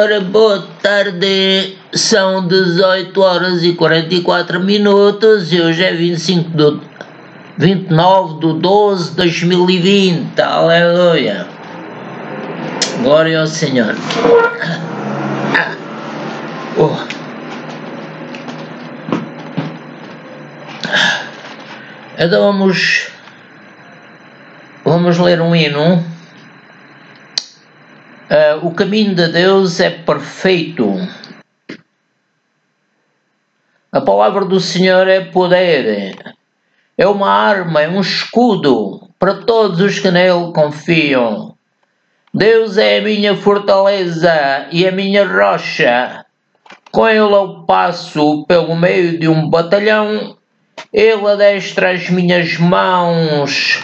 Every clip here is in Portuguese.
Ora, boa tarde, são 18 horas e 44 minutos e hoje é 29 de 12 de 2020, aleluia, glória ao Senhor. Então vamos ler um hino. O caminho de Deus é perfeito. A palavra do Senhor é poder, é uma arma, é um escudo para todos os que nele confiam. Deus é a minha fortaleza e a minha rocha. Com ele eu passo pelo meio de um batalhão. Ele adestra as minhas mãos,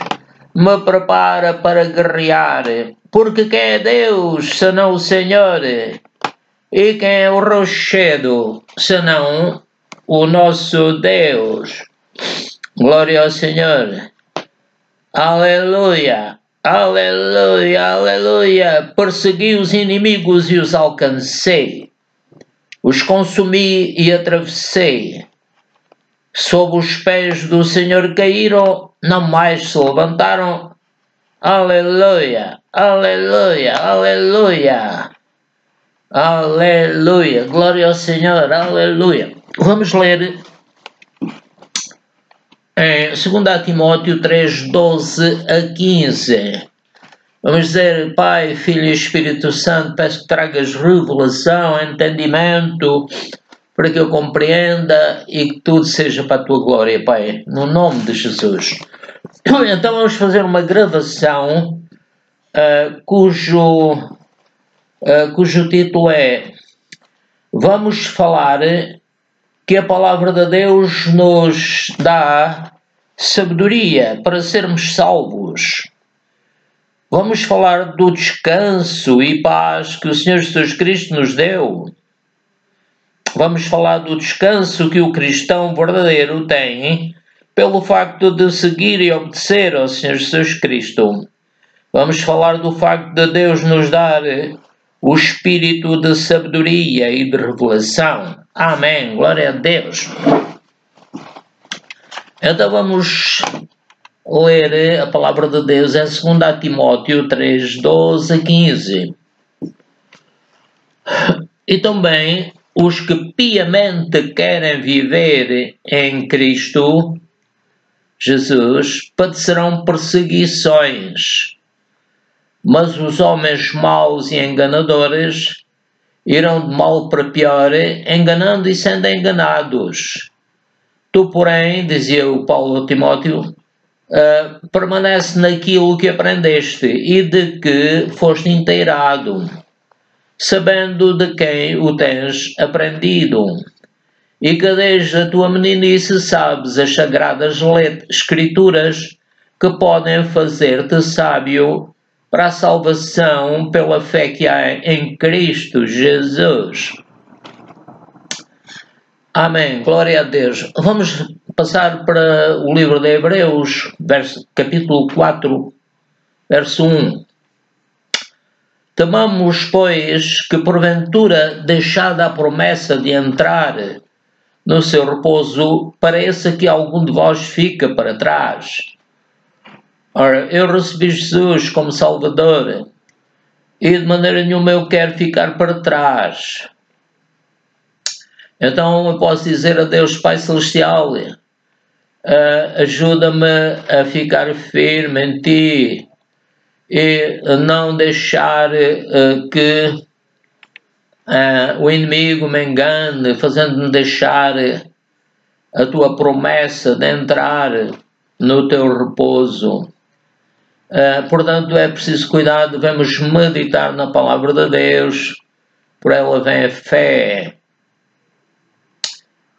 me prepara para guerrear. Porque quem é Deus, senão o Senhor? E quem é o rochedo, senão o nosso Deus? Glória ao Senhor. Aleluia, aleluia, aleluia. Persegui os inimigos e os alcancei. Os consumi e atravessei. Sob os pés do Senhor caíram, não mais se levantaram. Aleluia, aleluia, aleluia, aleluia, glória ao Senhor, aleluia. Vamos ler em 2 Timóteo 3, 12 a 15. Vamos dizer: Pai, Filho e Espírito Santo, peço que tragas revelação, entendimento, para que eu compreenda e que tudo seja para a tua glória, Pai, no nome de Jesus. Então vamos fazer uma gravação cujo título é: Vamos falar que a palavra de Deus nos dá sabedoria para sermos salvos. Vamos falar do descanso e paz que o Senhor Jesus Cristo nos deu. Vamos falar do descanso que o cristão verdadeiro tem pelo facto de seguir e obedecer ao Senhor Jesus Cristo. Vamos falar do facto de Deus nos dar o espírito de sabedoria e de revelação. Amém. Glória a Deus. Então vamos ler a palavra de Deus em 2 Timóteo 3, 12 a 15. E também os que piamente querem viver em Cristo Jesus padecerão perseguições, mas os homens maus e enganadores irão de mal para pior, enganando e sendo enganados. Tu, porém, dizia o Paulo a Timóteo, permanece naquilo que aprendeste e de que foste inteirado, sabendo de quem o tens aprendido, e que desde a tua meninice sabes as sagradas escrituras que podem fazer-te sábio para a salvação pela fé que há em Cristo Jesus. Amém, glória a Deus. Vamos passar para o livro de Hebreus, capítulo 4, verso 1. Temamos, pois, que porventura, deixada a promessa de entrar no seu repouso, pareça que algum de vós fica para trás. Ora, eu recebi Jesus como Salvador e de maneira nenhuma eu quero ficar para trás. Então eu posso dizer a Deus Pai Celestial, ajuda-me a ficar firme em Ti e não deixar que o inimigo me engane, fazendo-me deixar a Tua promessa de entrar no Teu repouso. Portanto, é preciso cuidar, devemos meditar na palavra de Deus, por ela vem a fé.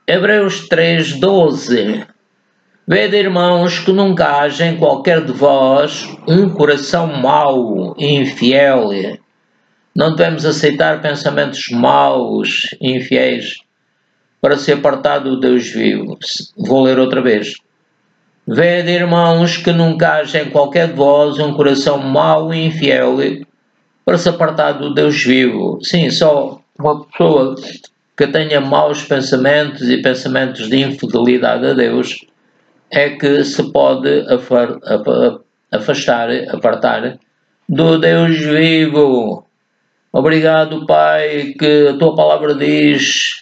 Hebreus 3, 12. Vede, irmãos, que nunca haja em qualquer de vós um coração mau e infiel. Não devemos aceitar pensamentos maus e infiéis para se apartar do Deus vivo. Vou ler outra vez. Vede, irmãos, que nunca haja em qualquer de vós um coração mau e infiel para se apartar do Deus vivo. Sim, só uma pessoa que tenha maus pensamentos e pensamentos de infidelidade a Deus é que se pode afastar, apartar do Deus vivo. Obrigado, Pai, que a tua palavra diz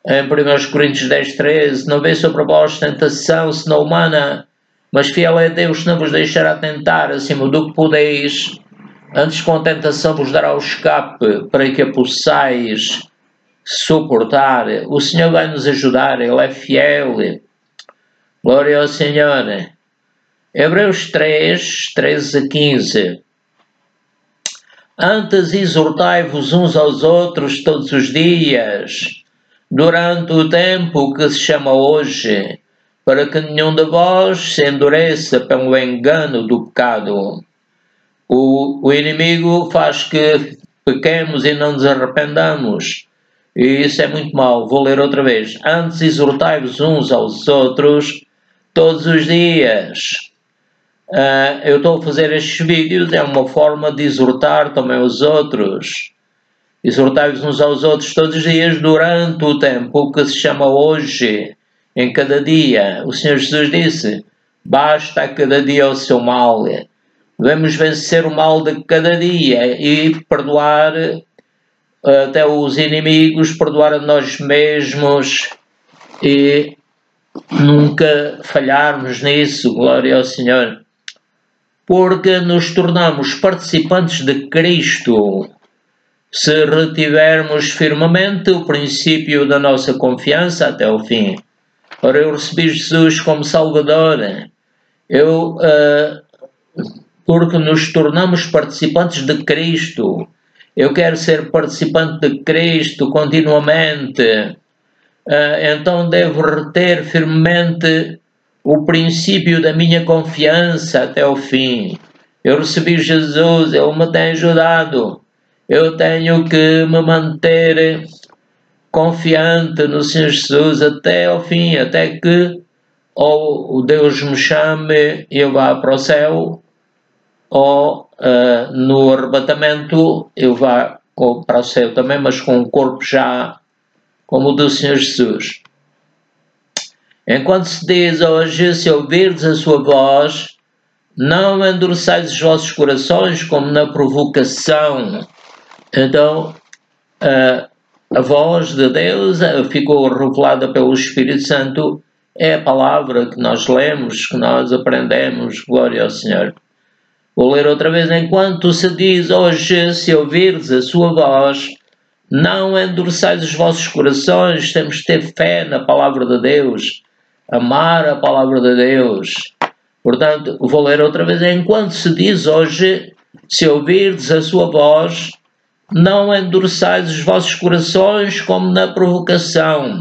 em 1 Coríntios 10:13: não vê sobre vós tentação senão humana, mas fiel é Deus que não vos deixará tentar acima do que podeis, antes com a tentação vos dará o escape para que a possais suportar. O Senhor vai nos ajudar, Ele é fiel. Glória ao Senhor. Hebreus 3:13-15. Antes exortai-vos uns aos outros todos os dias, durante o tempo que se chama hoje, para que nenhum de vós se endureça pelo engano do pecado. O inimigo faz que pequemos e não nos arrependamos. E isso é muito mau. Vou ler outra vez. Antes exortai-vos uns aos outros todos os dias. Eu estou a fazer estes vídeos, é uma forma de exortar também os outros. Exortai-vos uns aos outros todos os dias durante o tempo que se chama hoje, em cada dia. O Senhor Jesus disse: basta a cada dia o seu mal. Devemos vencer o mal de cada dia e perdoar até os inimigos, perdoar a nós mesmos e nunca falharmos nisso. Glória ao Senhor. Porque nos tornamos participantes de Cristo se retivermos firmemente o princípio da nossa confiança até o fim. Ora, eu recebi Jesus como Salvador. Porque nos tornamos participantes de Cristo. Eu quero ser participante de Cristo continuamente. Então devo reter firmemente o princípio da minha confiança até o fim. Eu recebi Jesus, Ele me tem ajudado. Eu tenho que me manter confiante no Senhor Jesus até ao fim, até que ou o Deus me chame e eu vá para o céu, ou no arrebatamento eu vá para o céu também, mas com um corpo já como o do Senhor Jesus. Enquanto se diz hoje, se ouvirdes a sua voz, não endureçais os vossos corações como na provocação. Então, a voz de Deus ficou revelada pelo Espírito Santo, é a palavra que nós lemos, que nós aprendemos. Glória ao Senhor. Vou ler outra vez. Enquanto se diz hoje, se ouvirdes a sua voz, não endureçais os vossos corações. Temos que ter fé na palavra de Deus, amar a palavra de Deus. Portanto, vou ler outra vez. Enquanto se diz hoje, se ouvirdes a sua voz, não endureçais os vossos corações como na provocação.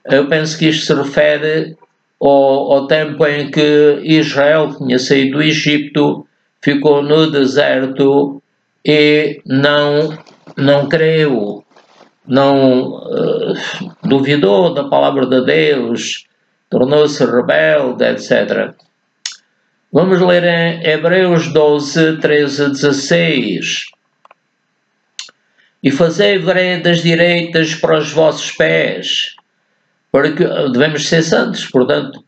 Eu penso que isto se refere ao tempo em que Israel tinha saído do Egito, ficou no deserto e não creu, duvidou da palavra de Deus, tornou-se rebelde, etc. Vamos ler em Hebreus 12:13-16. E fazei veredas direitas para os vossos pés, para que devemos ser santos, portanto,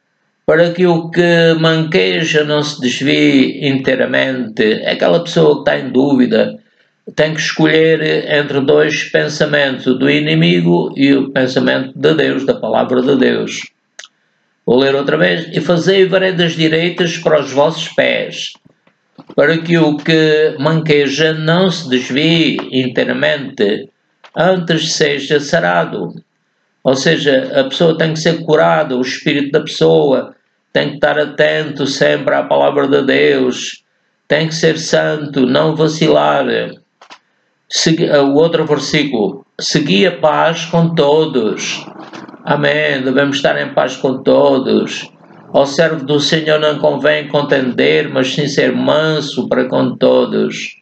para que o que manqueja não se desvie inteiramente. Aquela pessoa que está em dúvida tem que escolher entre dois pensamentos, o do inimigo e o pensamento de Deus, da palavra de Deus. Vou ler outra vez. E fazei veredas direitas para os vossos pés, para que o que manqueja não se desvie inteiramente, antes seja sarado. Ou seja, a pessoa tem que ser curada, o espírito da pessoa tem que estar atento sempre à palavra de Deus, tem que ser santo, não vacilar. O outro versículo, segui a paz com todos. Amém, devemos estar em paz com todos. Ao servo do Senhor não convém contender, mas sim ser manso para com todos.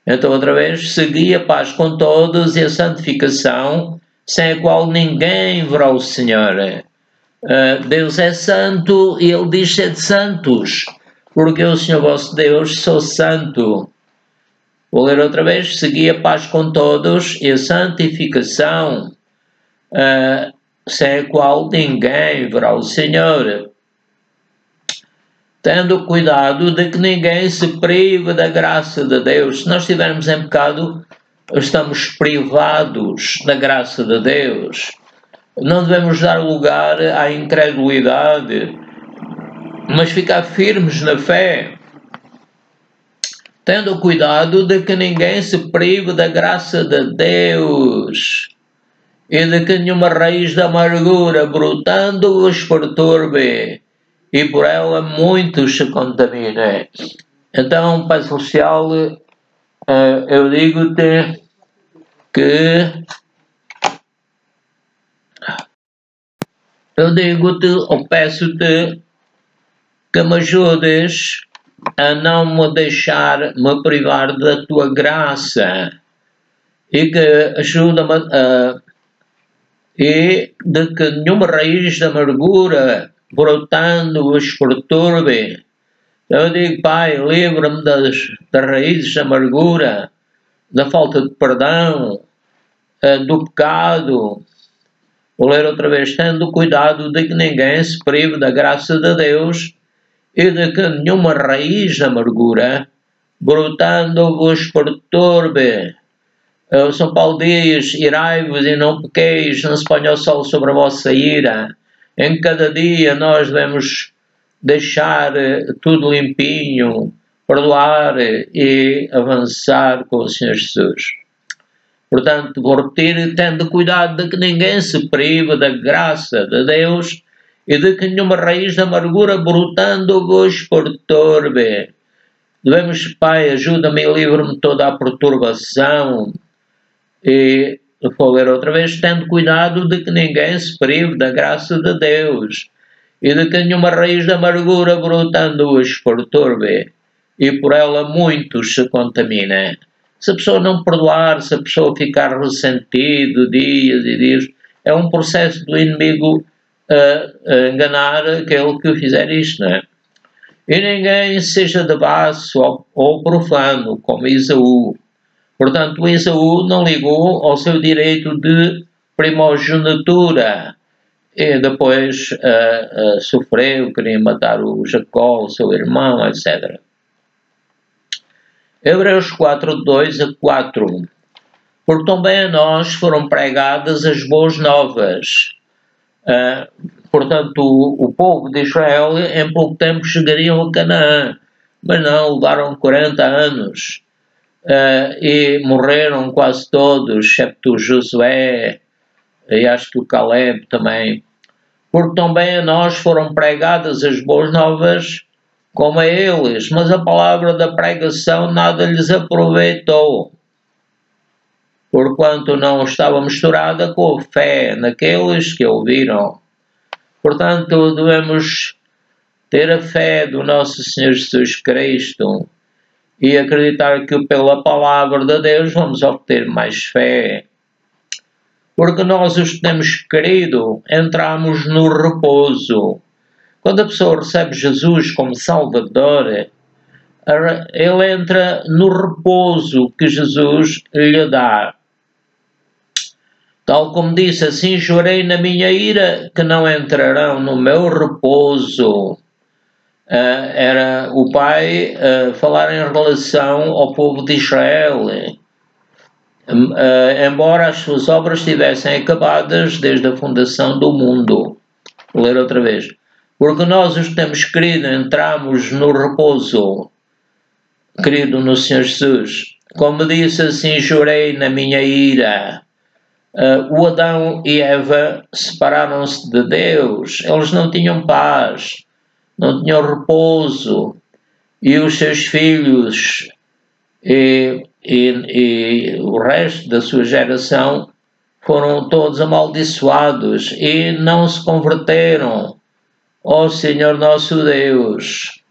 Então, outra vez, segui a paz com todos e a santificação, sem a qual ninguém verá o Senhor. Deus é santo e Ele diz ser de santos, porque eu, Senhor vosso Deus, sou santo. Vou ler outra vez. Segui a paz com todos e a santificação, sem a qual ninguém verá o Senhor. Tendo cuidado de que ninguém se prive da graça de Deus. Se nós estivermos em pecado, estamos privados da graça de Deus. Não devemos dar lugar à incredulidade, mas ficar firmes na fé, tendo cuidado de que ninguém se prive da graça de Deus e de que nenhuma raiz de amargura brotando os perturbe e por ela muitos se contaminem. Então, Pai Celestial, eu digo-te ou peço-te que me ajudes a não me deixar me privar da tua graça e que ajuda-me e de que nenhuma raiz de amargura brotando os perturbe. Eu digo, Pai, livra-me das raízes de amargura, da falta de perdão, do pecado. Vou ler outra vez. Tendo cuidado de que ninguém se prive da graça de Deus e de que nenhuma raiz de amargura brotando vos perturbe. São Paulo diz, irai-vos e não pequeis, não se ponha o sol sobre a vossa ira. Em cada dia nós devemos deixar tudo limpinho, perdoar e avançar com o Senhor Jesus. Portanto, vou repetir, tendo cuidado de que ninguém se prive da graça de Deus e de que nenhuma raiz de amargura brotando vos perturbe. Devemos, Pai, ajuda-me e livra-me de toda a perturbação. E vou ler outra vez, tendo cuidado de que ninguém se prive da graça de Deus e de que nenhuma raiz de amargura brotando vos perturbe e por ela muitos se contaminem. Se a pessoa não perdoar, se a pessoa ficar ressentido dias e dias, é um processo do inimigo a enganar aquele que fizer isto, não é? E ninguém seja devasso ou profano, como Esaú. Portanto, Esaú não ligou ao seu direito de primogenitura e depois sofreu, queria matar o Jacó, o seu irmão, etc. Hebreus 4, 2 a 4. Porque também a nós foram pregadas as boas novas. Portanto, o povo de Israel em pouco tempo chegariam a Canaã, mas não, levaram 40 anos e morreram quase todos, excepto Josué e acho que o Caleb também. Porque também a nós foram pregadas as boas novas como a eles, mas a palavra da pregação nada lhes aproveitou, porquanto não estava misturada com a fé naqueles que ouviram. Portanto, devemos ter a fé do nosso Senhor Jesus Cristo e acreditar que pela palavra de Deus vamos obter mais fé. Porque nós os que temos querido, entramos no repouso. Quando a pessoa recebe Jesus como Salvador, ele entra no repouso que Jesus lhe dá. Tal como disse, assim jurei na minha ira que não entrarão no meu repouso. Era o Pai falar em relação ao povo de Israel. Embora as suas obras estivessem acabadas desde a fundação do mundo. Vou ler outra vez. Porque nós os que temos querido entramos no repouso, querido no Senhor Jesus. Como disse, assim jurei na minha ira. O Adão e Eva separaram-se de Deus. Eles não tinham paz, não tinham repouso. E os seus filhos e o resto da sua geração foram todos amaldiçoados e não se converteram ao Senhor nosso Deus.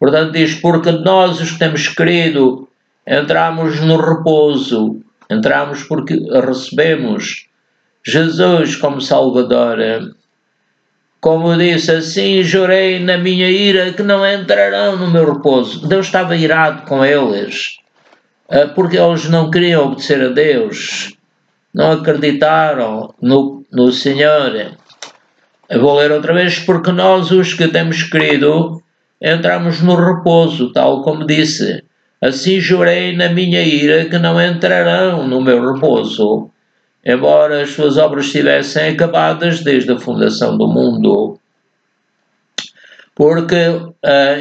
Portanto diz, porque nós os que temos querido entramos no repouso, entramos porque recebemos Jesus como Salvador. Como disse, assim jurei na minha ira que não entrarão no meu repouso. Deus estava irado com eles. porque eles não queriam obedecer a Deus, não acreditaram no Senhor. Eu vou ler outra vez: porque nós, os que temos crido, entramos no repouso, tal como disse. Assim jurei na minha ira que não entrarão no meu repouso, embora as suas obras estivessem acabadas desde a fundação do mundo. Porque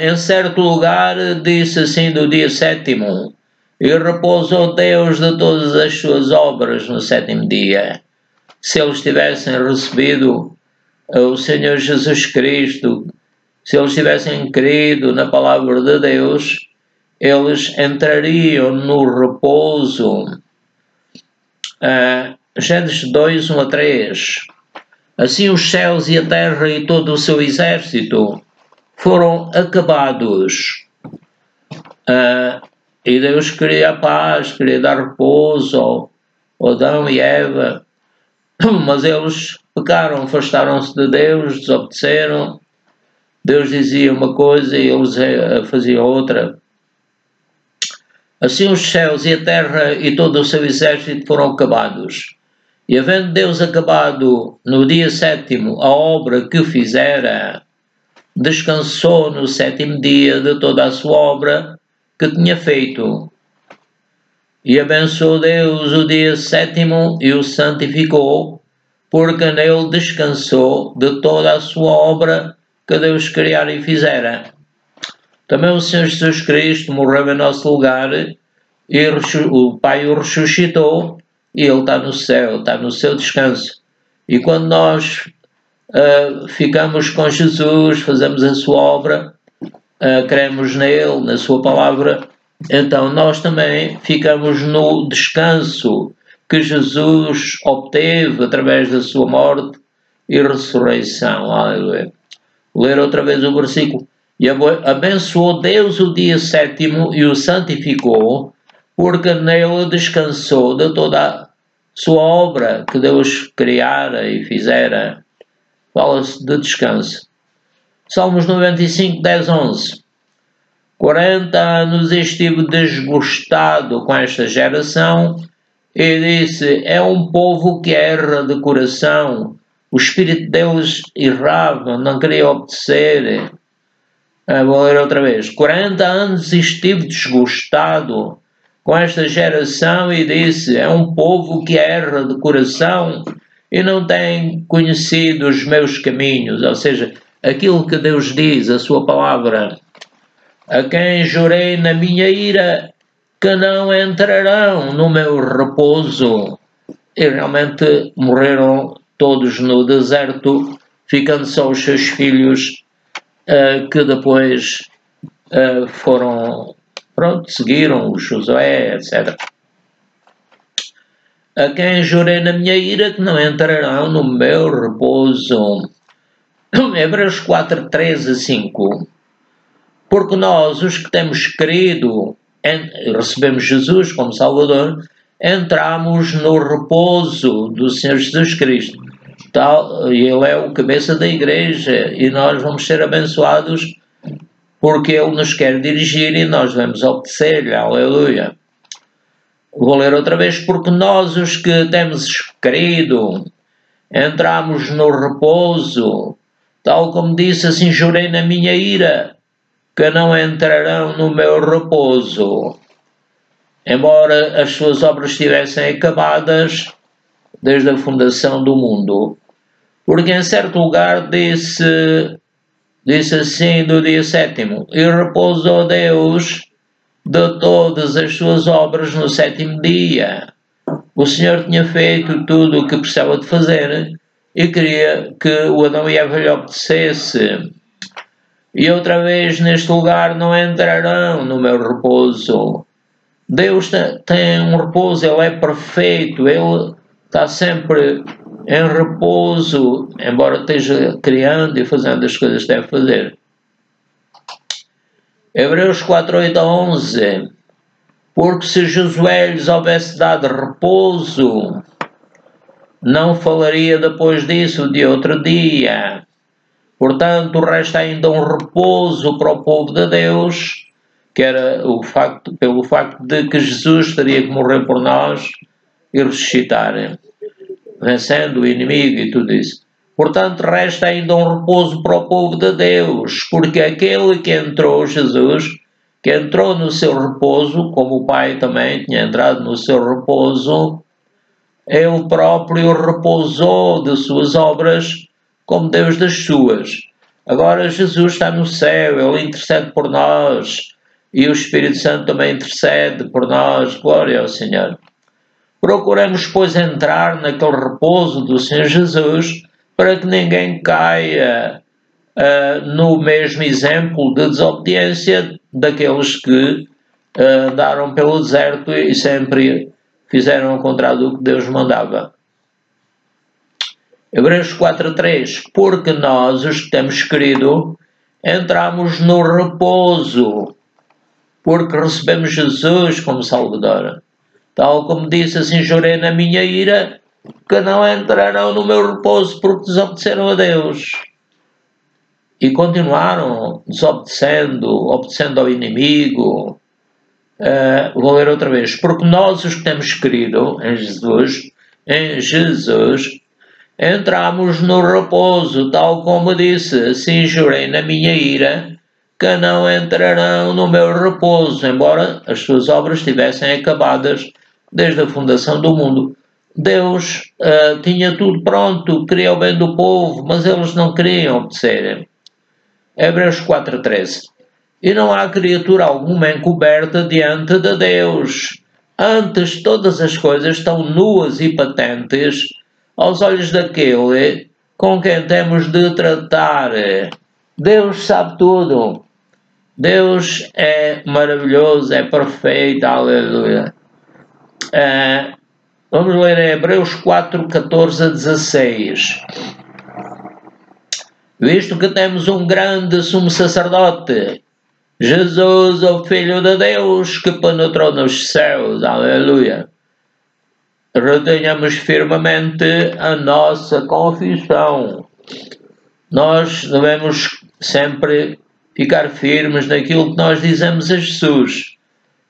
em certo lugar disse assim do dia 7º: e repousou Deus de todas as suas obras no 7º dia. Se eles tivessem recebido o Senhor Jesus Cristo, se eles tivessem crido na palavra de Deus, eles entrariam no repouso. Gênesis 2, 1-3. Assim os céus e a terra e todo o seu exército foram acabados. E Deus queria a paz, queria dar repouso ao Adão e Eva, mas eles pecaram, afastaram-se de Deus, desobedeceram. Deus dizia uma coisa e eles faziam outra. Assim os céus e a terra e todo o seu exército foram acabados. E havendo Deus acabado no dia 7º a obra que fizera, descansou no 7º dia de toda a sua obra que tinha feito. E abençoou Deus o dia 7º e o santificou, porque nele descansou de toda a sua obra que Deus criara e fizera. Também o Senhor Jesus Cristo morreu em nosso lugar, e o Pai o ressuscitou, e Ele está no céu, está no seu descanso. E quando nós ficamos com Jesus, fazemos a sua obra, cremos nele, na sua palavra, então nós também ficamos no descanso que Jesus obteve através da sua morte e ressurreição. Aleluia. Vou ler outra vez o versículo. E abençoou Deus o dia 7º e o santificou, porque nele descansou de toda a sua obra que Deus criara e fizera. Fala-se de descanso. Salmos 95, 10, 11. 40 anos estive desgostado com esta geração, e disse: é um povo que erra de coração, o espírito deles errava, não queria obedecer. Vou ler outra vez. 40 anos estive desgostado com esta geração, e disse: é um povo que erra de coração e não tem conhecido os meus caminhos. Ou seja, aquilo que Deus diz, a sua palavra. A quem jurei na minha ira que não entrarão no meu repouso. E realmente morreram todos no deserto, ficando só os seus filhos, que depois seguiram o Josué, etc. A quem jurei na minha ira que não entrarão no meu repouso. Hebreus 4, 3-5. Porque nós, os que temos crido, recebemos Jesus como Salvador, entramos no repouso do Senhor Jesus Cristo. Ele é o cabeça da igreja e nós vamos ser abençoados porque Ele nos quer dirigir e nós vamos obedecer-lhe. Aleluia. Vou ler outra vez. Porque nós, os que temos crido, entramos no repouso, tal como disse: assim jurei na minha ira que não entrarão no meu repouso, embora as suas obras estivessem acabadas desde a fundação do mundo. Porque em certo lugar disse assim do dia 7º: e repousou Deus de todas as suas obras no 7º dia. O Senhor tinha feito tudo o que precisava de fazer e queria que o Adão e Eva lhe obedecesse. E outra vez neste lugar não entrarão no meu repouso. Deus tem um repouso, Ele é perfeito, Ele está sempre em repouso, embora esteja criando e fazendo as coisas que deve fazer. Hebreus 4, 8-11. Porque se Josué lhes houvesse dado repouso, não falaria depois disso de outro dia. Portanto, resta ainda um repouso para o povo de Deus, que era pelo facto de que Jesus teria que morrer por nós e ressuscitar, vencendo o inimigo e tudo isso. Portanto, resta ainda um repouso para o povo de Deus, porque aquele que entrou, Jesus, que entrou no seu repouso, como o Pai também tinha entrado no seu repouso, ele próprio repousou de suas obras como Deus das suas. Agora Jesus está no céu, ele intercede por nós e o Espírito Santo também intercede por nós. Glória ao Senhor. Procuremos, pois, entrar naquele repouso do Senhor Jesus para que ninguém caia no mesmo exemplo de desobediência daqueles que andaram pelo deserto e sempre fizeram ao contrário do que Deus mandava. Hebreus 4:3, porque nós, os que temos querido, entramos no repouso, porque recebemos Jesus como Salvador. Tal como disse, assim jurei na minha ira, que não entrarão no meu repouso, porque desobedeceram a Deus. E continuaram desobedecendo, obedecendo ao inimigo. Vou ler outra vez. Porque nós, os que temos querido em Jesus, entramos no repouso, tal como disse, assim jurei na minha ira, que não entrarão no meu repouso, embora as suas obras estivessem acabadas desde a fundação do mundo. Deus tinha tudo pronto, queria o bem do povo, mas eles não queriam obedecer. Hebreus 4:13. E não há criatura alguma encoberta diante de Deus. Antes, todas as coisas estão nuas e patentes aos olhos daquele com quem temos de tratar. Deus sabe tudo. Deus é maravilhoso, é perfeito, aleluia. Vamos ler em Hebreus 4:14-16. Visto que temos um grande sumo sacerdote, Jesus, o Filho de Deus, que penetrou nos céus, aleluia. Retenhamos firmemente a nossa confissão. Nós devemos sempre ficar firmes naquilo que nós dizemos a Jesus.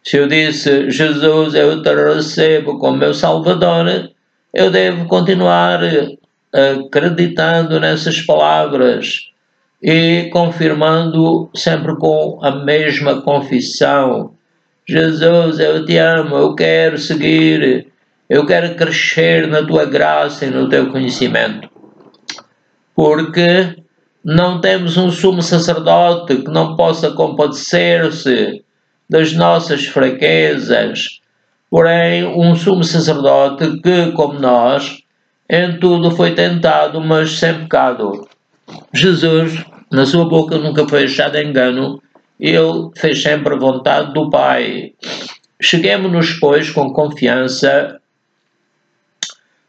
Se eu disse, Jesus, eu te recebo como meu Salvador, eu devo continuar acreditando nessas palavras e confirmando sempre com a mesma confissão. Jesus, eu te amo, eu quero seguir, eu quero crescer na tua graça e no teu conhecimento. Porque não temos um sumo sacerdote que não possa compadecer-se das nossas fraquezas, porém um sumo sacerdote que, como nós, em tudo foi tentado, mas sem pecado. Jesus, na sua boca nunca foi achado engano, ele fez sempre a vontade do Pai. Cheguemo-nos, pois, com confiança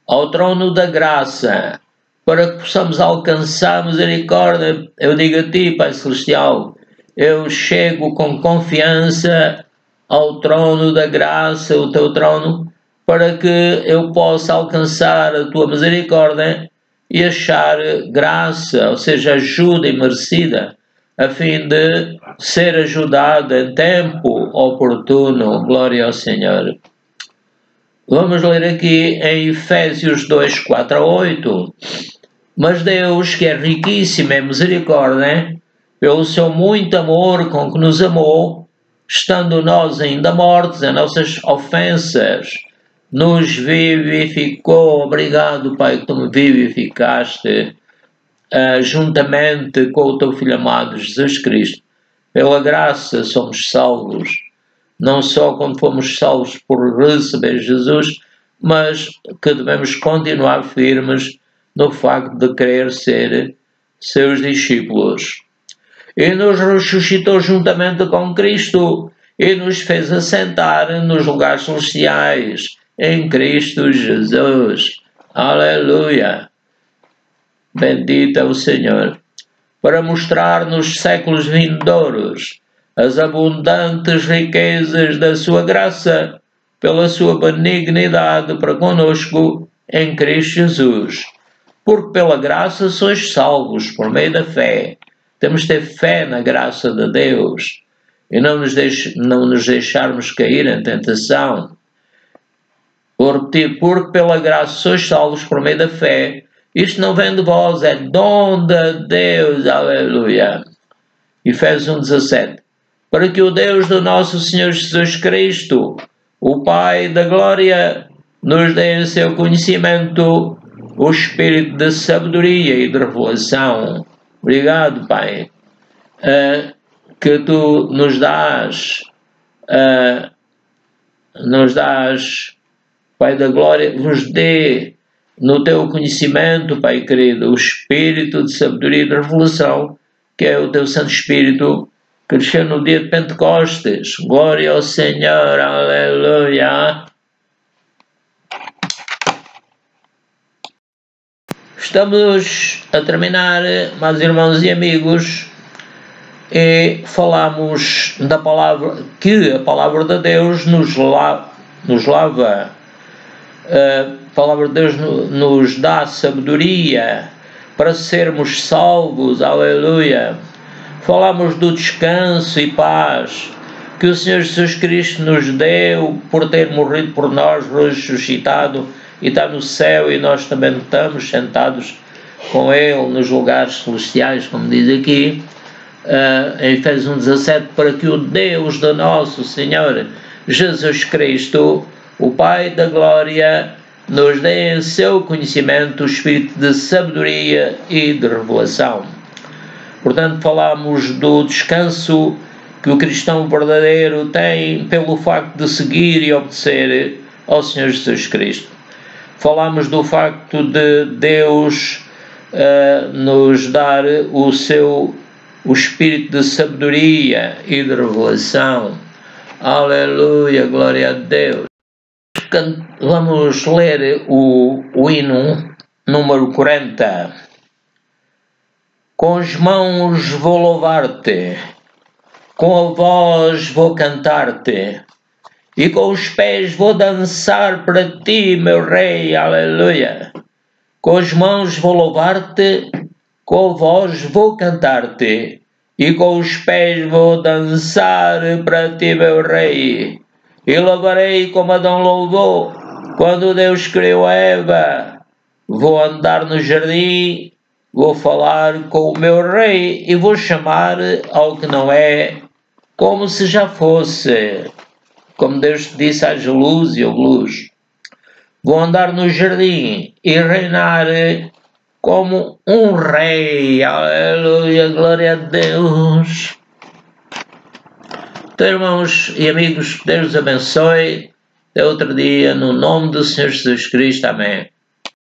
ao trono da graça, para que possamos alcançar misericórdia. Eu digo a ti, Pai Celestial, eu chego com confiança ao trono da graça, o teu trono, para que eu possa alcançar a tua misericórdia e achar graça, ou seja, ajuda imerecida, a fim de ser ajudado em tempo oportuno. Glória ao Senhor. Vamos ler aqui em Efésios 2:4-8. Mas Deus, que é riquíssimo em misericórdia, pelo seu muito amor com que nos amou, estando nós ainda mortos em nossas ofensas, nos vivificou. Obrigado, Pai, que tu me vivificaste juntamente com o teu Filho amado, Jesus Cristo. Pela graça somos salvos, não só quando fomos salvos por receber Jesus, mas que devemos continuar firmes no facto de querer ser seus discípulos. E nos ressuscitou juntamente com Cristo e nos fez assentar nos lugares celestiais em Cristo Jesus. Aleluia! Bendito é o Senhor, para mostrar nos séculos vindouros as abundantes riquezas da sua graça, pela sua benignidade para conosco em Cristo Jesus. Porque pela graça sois salvos por meio da fé. Temos de ter fé na graça de Deus. e não nos deixarmos cair em tentação. Vou repetir, porque pela graça sois salvos por meio da fé. Isto não vem de vós, é dom de Deus, aleluia. Efésios 1,17. Para que o Deus do nosso Senhor Jesus Cristo, o Pai da glória, nos dê em seu conhecimento o espírito de sabedoria e de revelação. Obrigado, Pai, que tu nos dás, Pai da glória, vos dê no teu conhecimento, Pai querido, o espírito de sabedoria e de revelação, que é o teu Santo Espírito, que desceu no dia de Pentecostes. Glória ao Senhor, aleluia. Estamos a terminar, meus irmãos e amigos, e falamos da palavra, que a palavra de Deus nos lava. A palavra de Deus nos dá sabedoria para sermos salvos, aleluia. Falamos do descanso e paz que o Senhor Jesus Cristo nos deu por ter morrido por nós, ressuscitado, e está no céu, e nós também estamos sentados com Ele nos lugares celestiais, como diz aqui, em Efésios 1,17, para que o Deus do nosso Senhor Jesus Cristo, o Pai da glória, nos dê em seu conhecimento o espírito de sabedoria e de revelação. Portanto, falamos do descanso que o cristão verdadeiro tem pelo facto de seguir e obedecer ao Senhor Jesus Cristo. Falamos do facto de Deus nos dar o espírito de sabedoria e de revelação. Aleluia, glória a Deus. Vamos ler o hino número 40. Com as mãos vou louvar-te, com a voz vou cantar-te, e com os pés vou dançar para ti, meu Rei, aleluia. Com as mãos vou louvar-te, com a voz vou cantar-te, e com os pés vou dançar para ti, meu Rei. E louvarei como Adão louvou, quando Deus criou a Eva. Vou andar no jardim, vou falar com o meu Rei, e vou chamar ao que não é, como se já fosse. Como Deus disse, haja luz e houve luz. Vou andar no jardim e reinar como um rei. Aleluia, glória a Deus. Então, irmãos e amigos, Deus os abençoe. Até outro dia, no nome do Senhor Jesus Cristo. Amém.